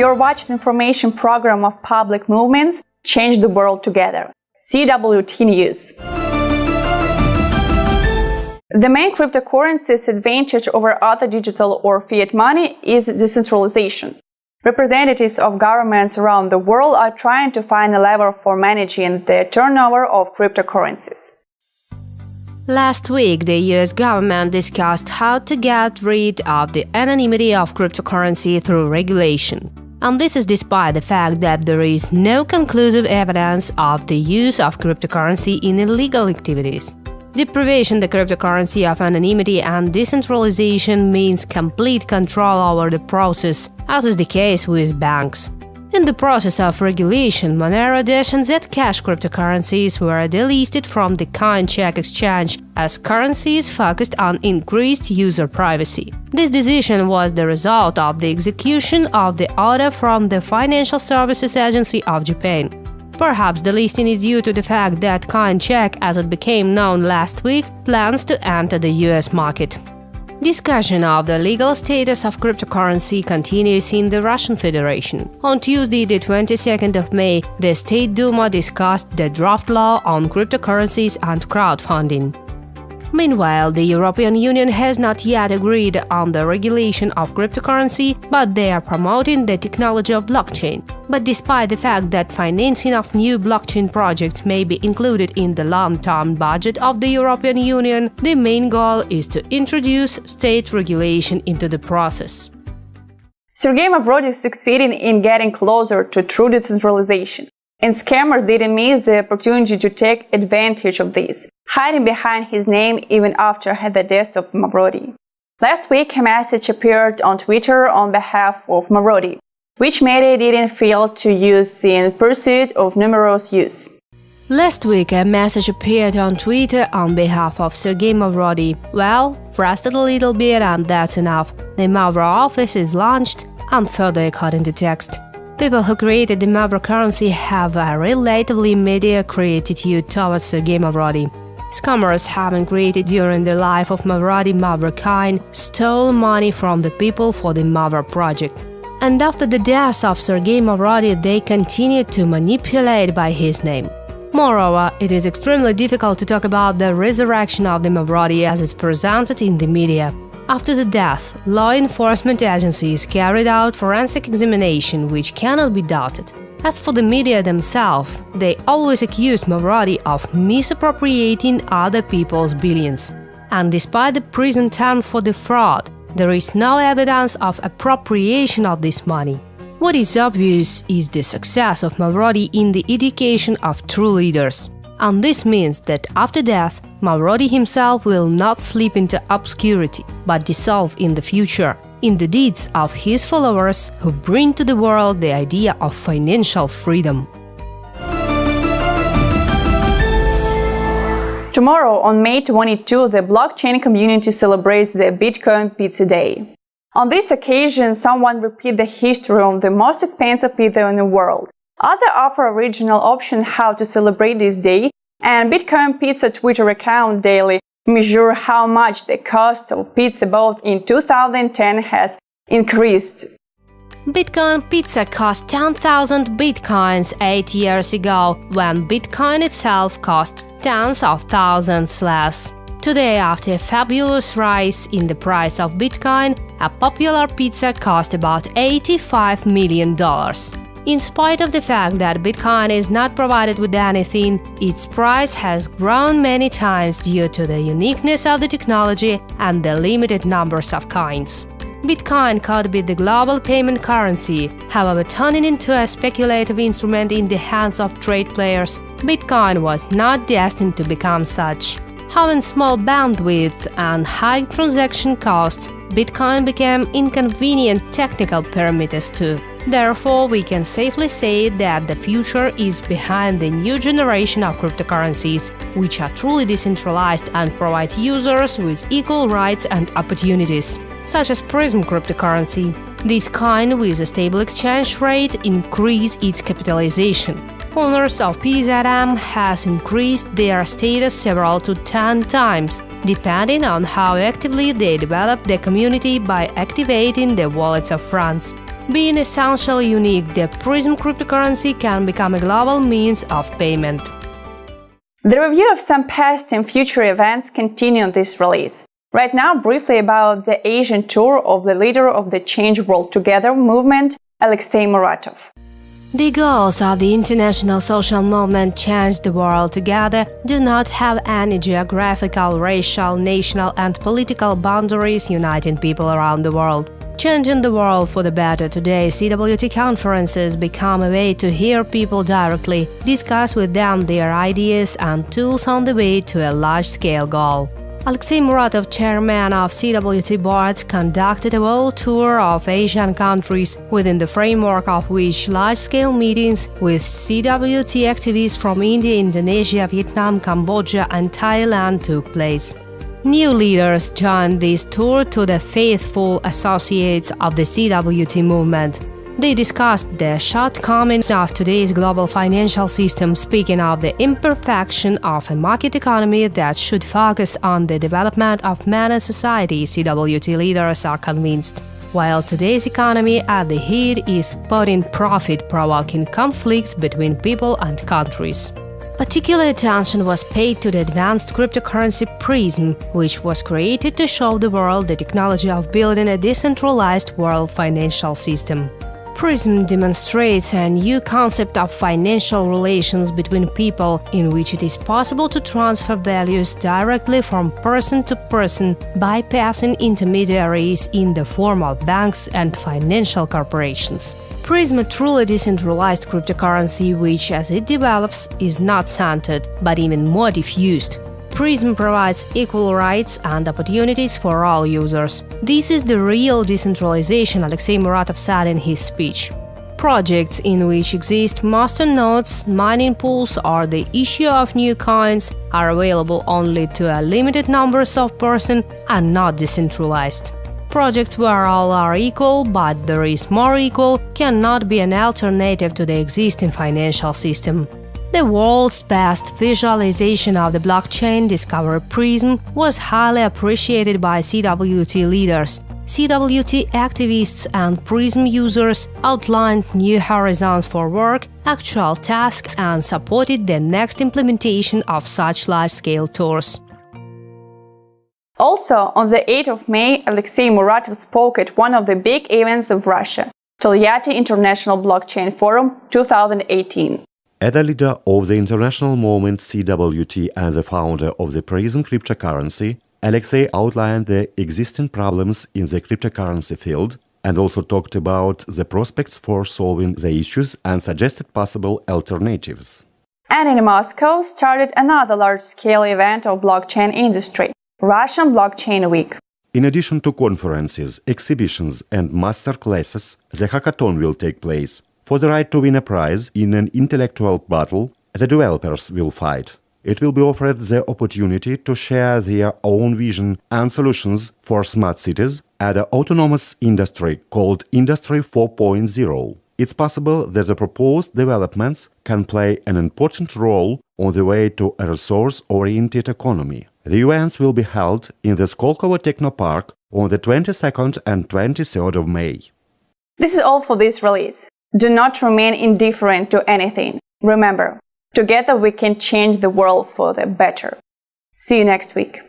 you're watching information program of public movements Change the World Together, CWT News. The main cryptocurrency's advantage over other digital or fiat money is decentralization. Representatives of governments around the world are trying to find a lever for managing the turnover of cryptocurrencies. Last week, the US government discussed how to get rid of the anonymity of cryptocurrency through regulation. And this is despite the fact that there is no conclusive evidence of the use of cryptocurrency in illegal activities. Deprivation the cryptocurrency of anonymity and decentralization means complete control over the process, as is the case with banks. In the process of regulation, Monero Dash and Zcash cryptocurrencies were delisted from the CoinCheck exchange as currencies focused on increased user privacy. This decision was the result of the execution of the order from the Financial Services Agency of Japan. Perhaps the listing is due to the fact that CoinCheck, as it became known last week, plans to enter the US market. Discussion of the legal status of cryptocurrency continues in the Russian Federation. On Tuesday, the 22nd of May, the State Duma discussed the draft law on cryptocurrencies and crowdfunding. Meanwhile, the European Union has not yet agreed on the regulation of cryptocurrency, but they are promoting the technology of blockchain. But despite the fact that financing of new blockchain projects may be included in the long-term budget of the European Union, the main goal is to introduce state regulation into the process. Sergei Mavrodi is succeeding in getting closer to true decentralization, and scammers didn't miss the opportunity to take advantage of this, hiding behind his name even after the death of Mavrodi. Last week, a message appeared on Twitter on behalf of Mavrodi, which media didn't fail to use in pursuit of numerous use. Last week, a message appeared on Twitter on behalf of Sergei Mavrodi. Well, pressed it a little bit and that's enough. The Mavro office is launched, and further according to text. People who created the Mavro currency have a relatively mediocre attitude towards Sergei Mavrodi. Scammers having created during the life of Mavrodi Mavrocoin stole money from the people for the Mavro project. And after the death of Sergei Mavrodi, they continued to manipulate by his name. Moreover, it is extremely difficult to talk about the resurrection of the Mavrodi as is presented in the media. After the death, law enforcement agencies carried out forensic examination which cannot be doubted. As for the media themselves, they always accused Mavrodi of misappropriating other people's billions. And despite the prison term for the fraud, there is no evidence of appropriation of this money. What is obvious is the success of Mavrodi in the education of true leaders. And this means that after death, Mavrodi himself will not slip into obscurity, but dissolve in the future, in the deeds of his followers who bring to the world the idea of financial freedom. Tomorrow, on May 22, the blockchain community celebrates the Bitcoin Pizza Day. On this occasion, someone repeats the history of the most expensive pizza in the world. Others offer original options how to celebrate this day, and Bitcoin Pizza Twitter account daily measure how much the cost of pizza both in 2010 has increased. Bitcoin Pizza cost 10,000 bitcoins 8 years ago, when Bitcoin itself cost tens of thousands less. Today, after a fabulous rise in the price of Bitcoin, a popular pizza cost about $85 million. In spite of the fact that Bitcoin is not provided with anything, its price has grown many times due to the uniqueness of the technology and the limited numbers of coins. Bitcoin could be the global payment currency, however, turning into a speculative instrument in the hands of trade players, Bitcoin was not destined to become such. Having small bandwidth and high transaction costs, Bitcoin became inconvenient technical parameters too. Therefore, we can safely say that the future is behind the new generation of cryptocurrencies, which are truly decentralized and provide users with equal rights and opportunities, such as PRIZM cryptocurrency. This coin with a stable exchange rate increase its capitalization. Owners of PRIZM has increased their status several to 10 times, depending on how actively they develop the community by activating the wallets of friends. Being essentially unique, the PRIZM cryptocurrency can become a global means of payment. The review of some past and future events continue in this release. Right now, briefly about the Asian tour of the leader of the Change World Together movement, Alexei Muratov. The goals of the international social movement Change the World Together do not have any geographical, racial, national and political boundaries uniting people around the world. Changing the world for the better today, CWT conferences become a way to hear people directly, discuss with them their ideas and tools on the way to a large-scale goal. Alexei Muratov, chairman of CWT board, conducted a world tour of Asian countries, within the framework of which large-scale meetings with CWT activists from India, Indonesia, Vietnam, Cambodia and Thailand took place. New leaders joined this tour to the faithful associates of the CWT movement. They discussed the shortcomings of today's global financial system, speaking of the imperfection of a market economy that should focus on the development of man and society. CWT leaders are convinced. While today's economy at the head is putting profit, provoking conflicts between people and countries. Particular attention was paid to the advanced cryptocurrency PRIZM, which was created to show the world the technology of building a decentralized world financial system. PRIZM demonstrates a new concept of financial relations between people, in which it is possible to transfer values directly from person to person, bypassing intermediaries in the form of banks and financial corporations. PRIZM, a truly decentralized cryptocurrency which, as it develops, is not centered, but even more diffused. PRIZM provides equal rights and opportunities for all users. This is the real decentralization, Alexei Muratov said in his speech. Projects in which exist master nodes, mining pools, or the issue of new coins are available only to a limited numbers of persons and not decentralized. Projects where all are equal, but there is more equal, cannot be an alternative to the existing financial system. The world's best visualization of the blockchain discovery PRIZM was highly appreciated by CWT leaders. CWT activists and PRIZM users outlined new horizons for work, actual tasks, and supported the next implementation of such large-scale tours. Also, on the 8th of May, Alexei Muratov spoke at one of the big events of Russia, CWT International Blockchain Forum 2018. As the leader of the international movement CWT and the founder of the PRIZM cryptocurrency, Alexei outlined the existing problems in the cryptocurrency field and also talked about the prospects for solving the issues and suggested possible alternatives. And in Moscow started another large-scale event of blockchain industry, Russian Blockchain Week. In addition to conferences, exhibitions and master classes, the hackathon will take place. For the right to win a prize in an intellectual battle, the developers will fight. It will be offered the opportunity to share their own vision and solutions for smart cities and an autonomous industry called Industry 4.0. It's possible that the proposed developments can play an important role on the way to a resource-oriented economy. The events will be held in the Skolkovo Technopark on the 22nd and 23rd of May. This is all for this release. Do not remain indifferent to anything. Remember, together we can change the world for the better. See you next week.